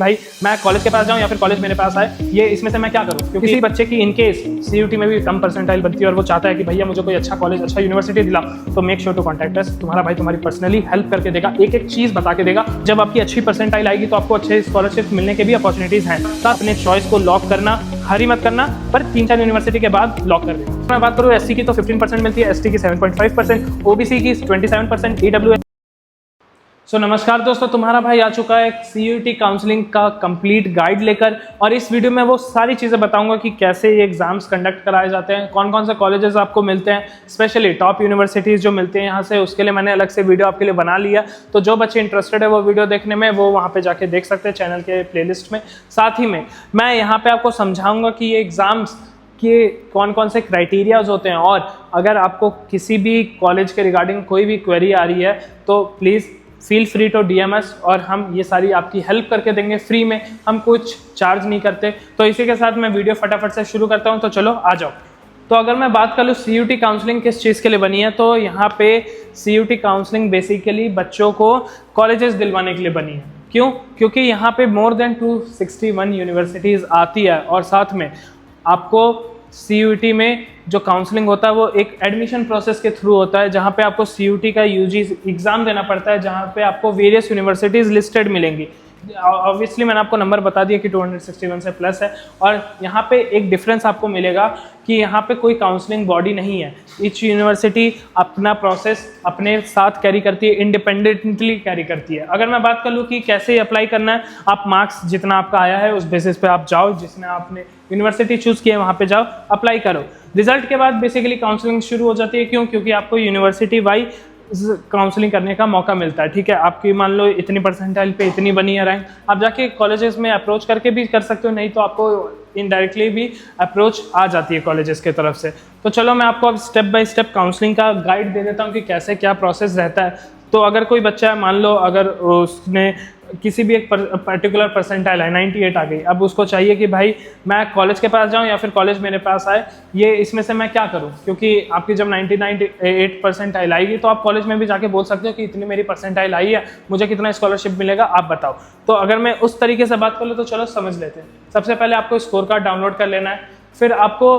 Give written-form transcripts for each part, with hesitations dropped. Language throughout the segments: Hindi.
भाई मैं कॉलेज के पास जाऊं या फिर कॉलेज मेरे पास आए, ये इसमें से मैं क्या करूं? क्योंकि किसी बच्चे की इनकेस सीयूटी में भी कम परसेंटाइल बनती है और वो चाहता है कि भैया मुझे कोई अच्छा कॉलेज, अच्छा यूनिवर्सिटी दिला, तो make sure to contact us. तुम्हारा भाई तुम्हारी पर्सनली हेल्प करके देगा, एक एक चीज़ बता के देगा। जब आपकी अच्छी परसेंटाइल आएगी तो आपको अच्छे स्कॉलरशिप मिलने के भी अपॉर्चुनिटीज़ हैं। तो अपने चॉइस को लॉक करना, हरी मत करना, पर 3-4 यूनिवर्सिटी के बाद लॉक कर देना। मैं बात करूँ एससी की तो 15% मिलती है, एसटी की 7.5%, ओबीसी की 27%, ईडब्ल्यू। नमस्कार दोस्तों, तुम्हारा भाई आ चुका है सीयूटी काउंसलिंग का कंप्लीट गाइड लेकर, और इस वीडियो में वो सारी चीज़ें बताऊंगा कि कैसे ये एग्जाम्स कंडक्ट कराए जाते हैं, कौन कौन से कॉलेजेस आपको मिलते हैं, स्पेशली टॉप यूनिवर्सिटीज़ जो मिलते हैं यहाँ से, उसके लिए मैंने अलग से वीडियो आपके लिए बना लिया। तो जो बच्चे इंटरेस्टेड है वो वीडियो देखने में, वो वहाँ पर जाके देख सकते हैं चैनल के प्लेलिस्ट में। साथ ही में मैं यहाँ पर आपको समझाऊँगा कि ये एग्ज़ाम्स कि कौन कौन से क्राइटेरियाज होते हैं, और अगर आपको किसी भी कॉलेज के रिगार्डिंग कोई भी क्वेरी आ रही है तो please feel free to DM us, और हम ये सारी आपकी हेल्प करके देंगे फ्री में। हम कुछ चार्ज नहीं करते। तो इसी के साथ मैं वीडियो फटाफट से शुरू करता हूँ। तो चलो आ जाओ। तो अगर मैं बात कर लूँ सीयूटी काउंसलिंग किस चीज़ के लिए बनी है, तो यहाँ पे सीयूटी काउंसलिंग बेसिकली बच्चों को कॉलेजेस दिलवाने के लिए बनी है। क्यों? क्योंकि यहाँ पे मोर देन 261 यूनिवर्सिटीज़ आती है, और साथ में आपको सीयूटी में जो काउंसलिंग होता है वो एक एडमिशन प्रोसेस के थ्रू होता है, जहाँ पे आपको सीयूटी का यूजी एग्ज़ाम देना पड़ता है, जहाँ पे आपको वेरियस यूनिवर्सिटीज़ लिस्टेड मिलेंगी। ऑब्वियसली मैंने आपको नंबर बता दिया कि 261 से प्लस है, और यहाँ पे एक डिफरेंस आपको मिलेगा कि यहाँ पे कोई काउंसलिंग बॉडी नहीं है। ईच यूनिवर्सिटी अपना प्रोसेस अपने साथ कैरी करती है, इंडिपेंडेंटली कैरी करती है। अगर मैं बात कर लूँ कि कैसे अप्लाई करना है, आप मार्क्स जितना आपका आया है उस बेसिस पे आप जाओ, जिसने आपने यूनिवर्सिटी चूज़ की है वहाँ पे जाओ, अप्लाई करो। रिजल्ट के बाद बेसिकली काउंसलिंग शुरू हो जाती है। क्यों? क्योंकि आपको यूनिवर्सिटी वाइज काउंसलिंग करने का मौका मिलता है। ठीक है, आपकी मान लो इतनी परसेंटाइल पे इतनी बनी है रैंक, आप जाके कॉलेजेस में अप्रोच करके भी कर सकते हो, नहीं तो आपको इनडायरेक्टली भी अप्रोच आ जाती है कॉलेजेस की तरफ से। तो चलो मैं आपको अब स्टेप बाय स्टेप काउंसलिंग का गाइड दे देता हूँ कि कैसे क्या प्रोसेस रहता है। तो अगर कोई बच्चा है, मान लो अगर उसने किसी भी एक पर्टिकुलर परसेंटाइल है 98 आ गई, अब उसको चाहिए कि भाई मैं कॉलेज के पास जाऊं या फिर कॉलेज मेरे पास आए, ये इसमें से मैं क्या करूं? क्योंकि आपकी जब 98 परसेंटाइल आएगी तो आप कॉलेज में भी जाके बोल सकते हो कि इतनी मेरी परसेंटाइल आई है, मुझे कितना स्कॉलरशिप मिलेगा, आप बताओ। तो अगर मैं उस तरीके से बात कर लूँ तो चलो समझ लेते हैं। सबसे पहले आपको स्कोर कार्ड डाउनलोड कर लेना है, फिर आपको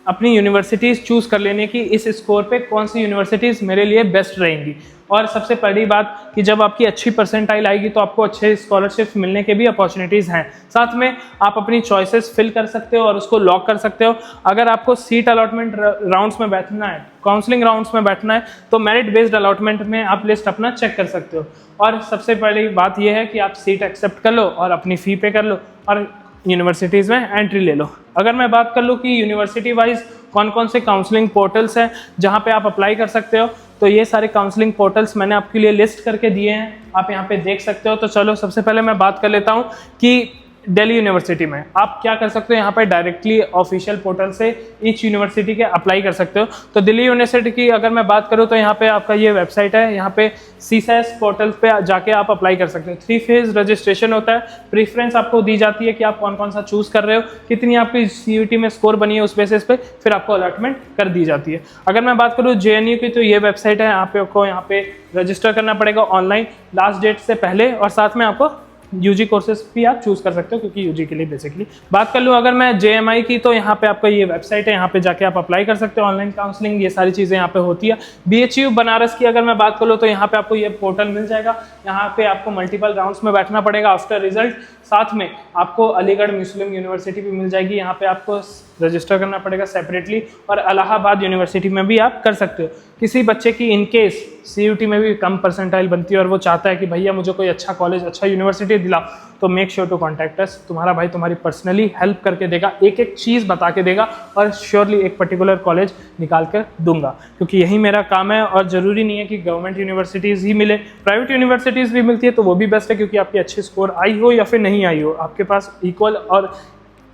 अपनी यूनिवर्सिटीज़ चूज़ कर लेने की इस स्कोर पे कौन सी यूनिवर्सिटीज़ मेरे लिए बेस्ट रहेंगी। और सबसे बड़ी बात कि जब आपकी अच्छी परसेंटाइल आएगी तो आपको अच्छे स्कॉलरशिप मिलने के भी अपॉर्चुनिटीज़ हैं। साथ में आप अपनी चॉइसेस फिल कर सकते हो और उसको लॉक कर सकते हो। अगर आपको सीट अलॉटमेंट राउंड्स में बैठना है, काउंसलिंग राउंड्स में बैठना है, तो मेरिट बेस्ड अलॉटमेंट में आप लिस्ट अपना चेक कर सकते हो। और सबसे बड़ी बात यह है कि आप सीट एक्सेप्ट कर लो और अपनी फ़ी पे कर लो और यूनिवर्सिटीज़ में एंट्री ले लो। अगर मैं बात कर लूँ कि यूनिवर्सिटी वाइज कौन कौन से काउंसलिंग पोर्टल्स हैं जहाँ पे आप अप्लाई कर सकते हो, तो ये सारे काउंसलिंग पोर्टल्स मैंने आपके लिए लिस्ट करके दिए हैं, आप यहाँ पे देख सकते हो। तो चलो सबसे पहले मैं बात कर लेता हूँ कि दिल्ली यूनिवर्सिटी में आप क्या कर सकते हो। यहाँ पे डायरेक्टली ऑफिशियल पोर्टल से ईच यूनिवर्सिटी के अप्लाई कर सकते हो। तो दिल्ली यूनिवर्सिटी की अगर मैं बात करूँ तो यहाँ पे आपका ये वेबसाइट है, यहाँ पे सीसैस पोर्टल पे जाके आप अप्लाई कर सकते हो। 3 फेज रजिस्ट्रेशन होता है, प्रीफरेंस आपको दी जाती है कि आप कौन कौन सा चूज़ कर रहे हो, कितनी आपकी सीयूटी में स्कोर बनी है, उस बेसिस पे फिर आपको अलॉटमेंट कर दी जाती है। अगर मैं बात करूँ जेएनयू की, तो ये वेबसाइट है, आपको यहाँ पे रजिस्टर करना पड़ेगा ऑनलाइन लास्ट डेट से पहले, और साथ में आपको यूजी कोर्सेज भी आप चूज कर सकते हो, क्योंकि यूजी के लिए बेसिकली बात कर लूँ अगर मैं जेएमआई की, तो यहाँ पे आपका ये वेबसाइट है, यहाँ पे जाके आप अप्लाई कर सकते हो। ऑनलाइन काउंसलिंग ये सारी चीज़ें यहाँ पे होती है। बीएचयू बनारस की अगर मैं बात कर लूँ तो यहाँ पे आपको ये पोर्टल मिल जाएगा, यहाँ पे आपको मल्टीपल राउंड्स में बैठना पड़ेगा आफ्टर रिजल्ट। साथ में आपको अलीगढ़ मुस्लिम यूनिवर्सिटी भी मिल जाएगी, यहाँ पे आपको रजिस्टर करना पड़ेगा सेपरेटली, और इलाहाबाद यूनिवर्सिटी में भी आप कर सकते हो। किसी बच्चे की इनकेस सीयूटी में भी कम परसेंटाइल बनती है और वो चाहता है कि भैया मुझे कोई अच्छा कॉलेज, अच्छा यूनिवर्सिटी दिला, तो make sure to contact us. तुम्हारा भाई तुम्हारी पर्सनली हेल्प करके देगा, एक एक चीज़ बता के देगा, और श्योरली एक पर्टिकुलर कॉलेज निकाल कर दूंगा, क्योंकि यही मेरा काम है। और ज़रूरी नहीं है कि गवर्नमेंट यूनिवर्सिटीज़ ही मिले, प्राइवेट यूनिवर्सिटीज़ भी मिलती है तो वो भी बेस्ट है, क्योंकि आपकी अच्छी स्कोर आई हो या फिर नहीं आई हो, आपके पास इक्वल और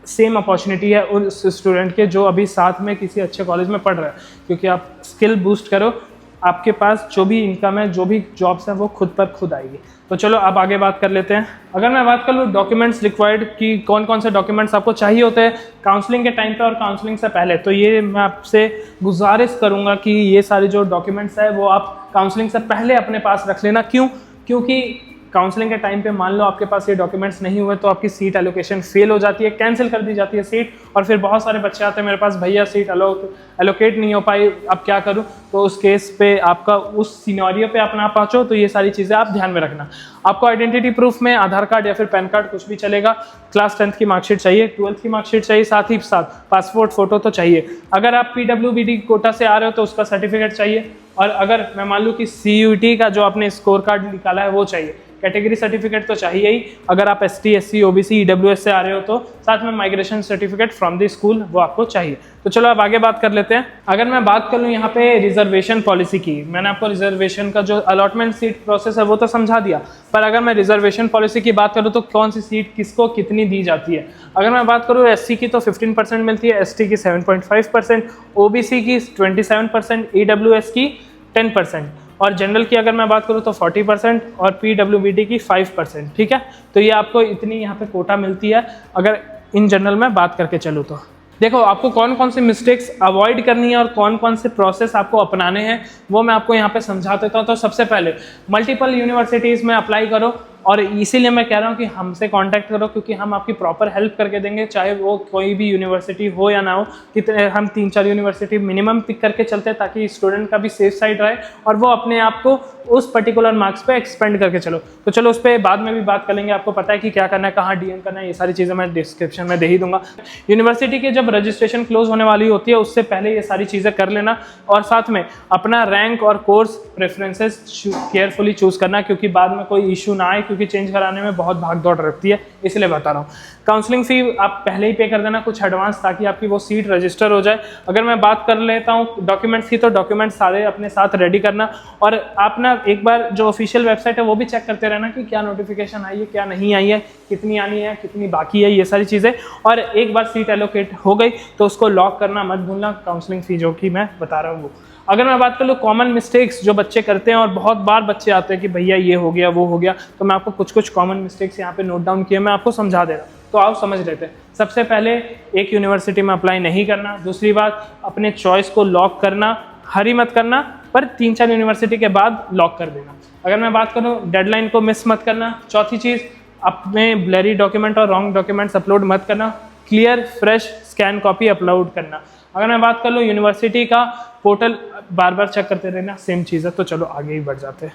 सेम अपॉर्चुनिटी है उस स्टूडेंट के जो अभी साथ में किसी अच्छे कॉलेज में पढ़ रहा है। क्योंकि आप स्किल बूस्ट करो, आपके पास जो भी इनकम है, जो भी जॉब्स हैं, वो खुद पर खुद आएगी। तो चलो अब आगे बात कर लेते हैं। अगर मैं बात कर लूँ डॉक्यूमेंट्स रिक्वायर्ड कि कौन कौन से डॉक्यूमेंट्स आपको चाहिए होते हैं काउंसलिंग के टाइम पे और काउंसलिंग से पहले, तो ये मैं आपसे गुजारिश करूँगा कि ये सारे जो डॉक्यूमेंट्स है वो आप काउंसलिंग से पहले अपने पास रख लेना। क्यों? क्योंकि काउंसलिंग के टाइम पे मान लो आपके पास ये डॉक्यूमेंट्स नहीं हुए तो आपकी सीट एलोकेशन फेल हो जाती है, कैंसिल कर दी जाती है सीट, और फिर बहुत सारे बच्चे आते हैं मेरे पास, भैया सीट एलोकेट नहीं हो पाई, अब क्या करूं। तो उस केस पे आपका उस सिनेरियो पे आप ना पहुंचो, तो ये सारी चीज़ें आप ध्यान में रखना। आपको आइडेंटिटी प्रूफ में आधार कार्ड या फिर पैन कार्ड कुछ भी चलेगा, क्लास 10th की मार्कशीट चाहिए, 12th की मार्कशीट चाहिए, साथ ही साथ पासपोर्ट फोटो तो चाहिए। अगर आप PWBD कोटा से आ रहे हो तो उसका सर्टिफिकेट चाहिए, और अगर मैं मान लूँ कि CUT का जो आपने स्कोर कार्ड निकाला है वो चाहिए। कैटेगरी सर्टिफिकेट तो चाहिए ही, अगर आप ST SC OBC EWS से आ रहे हो तो साथ में migration certificate from the school वो आपको चाहिए। तो चलो अब आगे बात कर लेते हैं। अगर मैं बात कर लूँ यहाँ पे रिजर्वेशन पॉलिसी की, मैंने आपको रिजर्वेशन का जो अलॉटमेंट सीट प्रोसेस है वो तो समझा दिया, पर अगर मैं रिजर्वेशन पॉलिसी की बात करूँ तो कौन सी सीट किसको कितनी दी जाती है। अगर मैं बात करूँ SC की तो 15% मिलती है, ST की 7.5%, OBC की 27%, EWS की 10%, और जनरल की अगर मैं बात करूँ तो 40% और PWBD की 5%। ठीक है, तो ये आपको इतनी यहाँ पे कोटा मिलती है अगर इन जनरल में बात करके चलूँ तो। देखो आपको कौन कौन से मिस्टेक्स अवॉइड करनी है और कौन कौन से प्रोसेस आपको अपनाने हैं वो मैं आपको यहाँ पे समझा देता हूँ। तो सबसे पहले मल्टीपल यूनिवर्सिटीज़ में अप्लाई करो, और इसीलिए मैं कह रहा हूँ कि हमसे कांटेक्ट करो, क्योंकि हम आपकी प्रॉपर हेल्प करके देंगे, चाहे वो कोई भी यूनिवर्सिटी हो या ना हो। कितने हम 3-4 यूनिवर्सिटी मिनिमम पिक करके चलते हैं ताकि स्टूडेंट का भी सेफ साइड रहे और वो अपने आप को उस पर्टिकुलर मार्क्स पे एक्सपेंड करके चलो। तो चलो उस पर बाद में भी बात कर लेंगे, आपको पता है कि क्या करना है, कहाँ DM करना है, ये सारी चीज़ें मैं डिस्क्रिप्शन में दे ही दूंगा। यूनिवर्सिटी की जब रजिस्ट्रेशन क्लोज होने वाली होती है उससे पहले ये सारी चीज़ें कर लेना, और साथ में अपना रैंक और कोर्स प्रेफरेंसेस केयरफुली चूज़ करना, क्योंकि बाद में कोई इशू ना आए, क्योंकि चेंज कराने में बहुत भाग दौड़ रहती है, इसलिए बता रहा हूँ। काउंसलिंग फ़ी आप पहले ही पे कर देना कुछ एडवांस, ताकि आपकी वो सीट रजिस्टर हो जाए। अगर मैं बात कर लेता हूँ डॉक्यूमेंट्स की, तो डॉक्यूमेंट्स सारे अपने साथ रेडी करना, और आप ना एक बार जो ऑफिशियल वेबसाइट है वो भी चेक करते रहना कि क्या नोटिफिकेशन आई है, क्या नहीं आई है, कितनी आनी है, कितनी बाकी है, ये सारी चीज़ें। और एक बार सीट एलोकेट हो गई तो उसको लॉक करना मत भूलना, काउंसलिंग फ़ी जो कि मैं बता रहा हूँ वो। अगर मैं बात कर लूँ कॉमन मिस्टेक्स जो बच्चे करते हैं, और बहुत बार बच्चे आते हैं कि भैया ये हो गया वो हो गया, तो मैं आपको कुछ कॉमन मिस्टेक्स यहाँ पे नोट डाउन किए, मैं आपको समझा दे रहा हूँ, तो आप समझ लेते हैं। सबसे पहले एक यूनिवर्सिटी में अप्लाई नहीं करना। दूसरी बात, अपने चॉइस को लॉक करना, हरी मत करना, पर 3-4 यूनिवर्सिटी के बाद लॉक कर देना। अगर मैं बात करूँ डेडलाइन को मिस मत करना। चौथी चीज़, अपने ब्लरी डॉक्यूमेंट और रॉन्ग डॉक्यूमेंट्स अपलोड मत करना। Clear fresh scan copy upload करना। अगर मैं बात कर लूँ यूनिवर्सिटी का पोर्टल बार बार चेक करते रहना, सेम चीज़ है। तो चलो आगे ही बढ़ जाते हैं।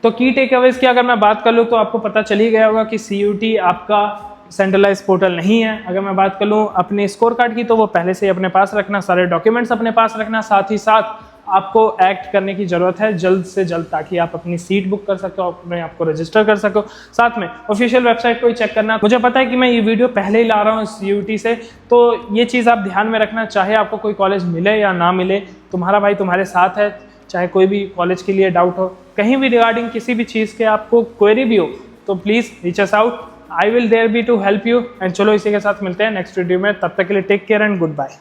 तो की टेक अवेज की अगर मैं बात कर लूँ तो आपको पता चल ही गया होगा कि CUT आपका सेंट्रलाइज पोर्टल नहीं है। अगर मैं बात कर लूँ अपने स्कोर कार्ड की, तो वो पहले से ही अपने पास रखना, सारे डॉक्यूमेंट्स अपने पास रखना। साथ ही साथ आपको एक्ट करने की ज़रूरत है जल्द से जल्द, ताकि आप अपनी सीट बुक कर सको, अपने आप को रजिस्टर कर सको। साथ में ऑफिशियल वेबसाइट को ही चेक करना। मुझे पता है कि मैं ये वीडियो पहले ही ला रहा हूँ CUT से, तो ये चीज़ आप ध्यान में रखना। चाहे आपको कोई कॉलेज मिले या ना मिले, तुम्हारा भाई तुम्हारे साथ है। चाहे कोई भी कॉलेज के लिए डाउट हो, कहीं भी रिगार्डिंग किसी भी चीज़ के आपको क्वेरी भी हो, तो please reach us out, I will there be to help you. And चलो इसी के साथ मिलते हैं नेक्स्ट वीडियो में, तब तक के लिए take care and good bye.